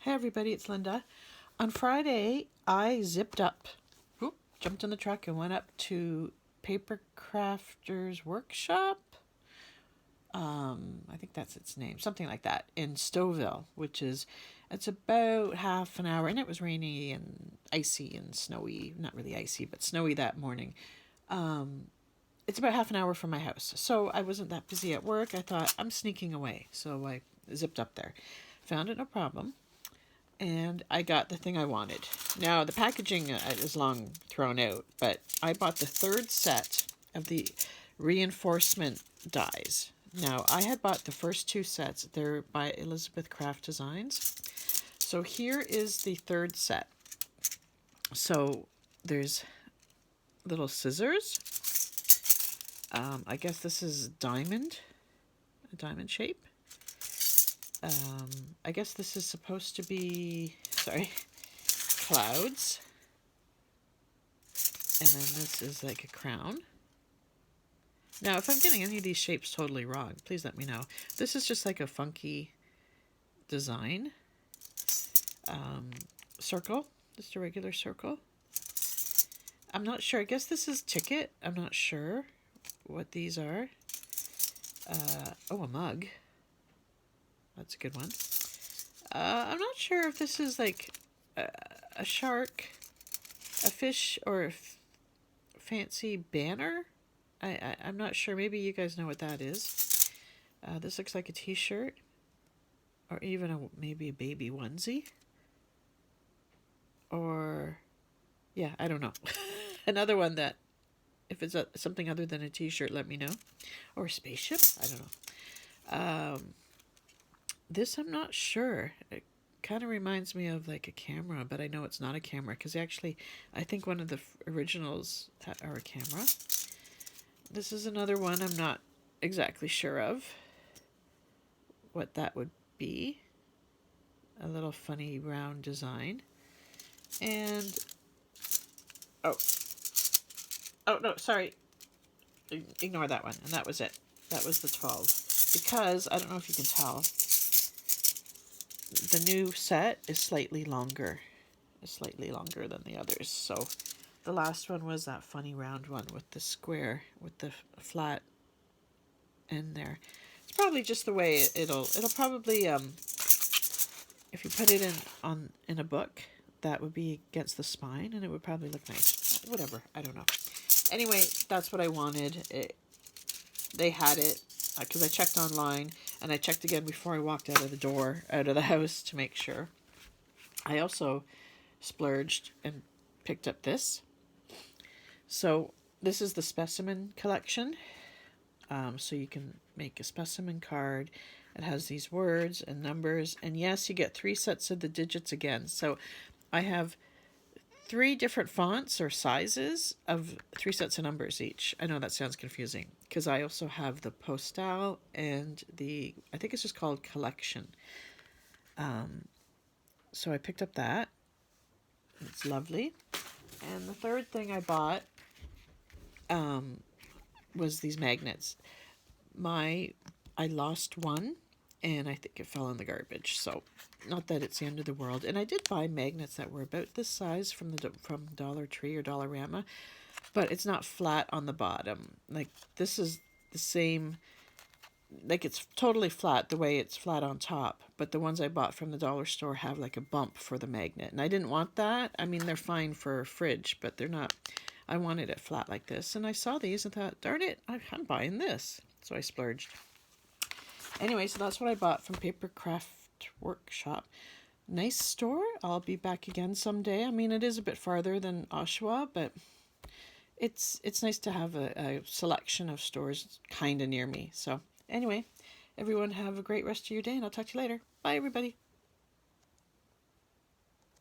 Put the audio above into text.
Hey everybody, it's Linda. On Friday, I zipped up, jumped in the truck and went up to Papercrafter's workshop. I think that's its name, something like that, in Stouffville, it's about half an hour, and it was rainy and icy and snowy, not really icy, but snowy that morning. It's about half an hour from my house, so I wasn't that busy at work. I thought, I'm sneaking away, so I zipped up there. Found it no problem. And I got the thing I wanted. Now, the packaging is long thrown out, but I bought the third set of the reinforcement dies. Now, I had bought the first two sets. They're by Elizabeth Craft Designs. So here is the third set. So there's little scissors. I guess this is a diamond shape. I guess this is supposed to be, clouds. And then this is like a crown. Now, if I'm getting any of these shapes totally wrong, please let me know. This is just like a funky design. Circle, just a regular circle. I'm not sure. I guess this is ticket. I'm not sure what these are. A mug. That's a good one. I'm not sure if this is like a shark, a fish, or a fancy banner. I'm not sure. Maybe you guys know what that is. This looks like a t-shirt, or even maybe a baby onesie. Or, yeah, I don't know. Another one that, if it's something other than a t-shirt, let me know. Or a spaceship? I don't know. This I'm not sure. It kind of reminds me of like a camera, but I know it's not a camera because actually I think one of the originals are a camera. This is another one I'm not exactly sure of what that would be. A little funny round design. And oh no, sorry. Ignore that one. And that was it. That was the 12. Because I don't know if you can tell, the new set is slightly longer. It's slightly longer than the others. So the last one was that funny round one with the square, with the flat end there. It's probably just the way it'll probably, if you put it in a book, that would be against the spine and it would probably look nice. Whatever, I don't know. Anyway, that's what I wanted. They had it because I checked online and I checked again before I walked out of the house to make sure. I also splurged and picked up this. So this is the Specimen Collection. So you can make a specimen card. It has these words and numbers. And yes, you get 3 sets of the digits again. So I have 3 different fonts or sizes of 3 sets of numbers each. I know that sounds confusing because I also have the postal and I think it's just called Collection. So I picked up that. It's lovely. And the third thing I bought was these magnets. I lost one and I think it fell in the garbage. So not that it's the end of the world. And I did buy magnets that were about this size from Dollar Tree or Dollarama, but it's not flat on the bottom. Like this is the same, like it's totally flat the way it's flat on top, but the ones I bought from the dollar store have like a bump for the magnet. And I didn't want that. I mean, they're fine for a fridge, but they're not. I wanted it flat like this. And I saw these and thought, darn it, I'm buying this. So I splurged. Anyway, so that's what I bought from Papercraft Workshop. Nice store. I'll be back again someday. I mean, it is a bit farther than Oshawa, but it's nice to have a selection of stores kind of near me. So anyway, everyone have a great rest of your day, and I'll talk to you later. Bye, everybody.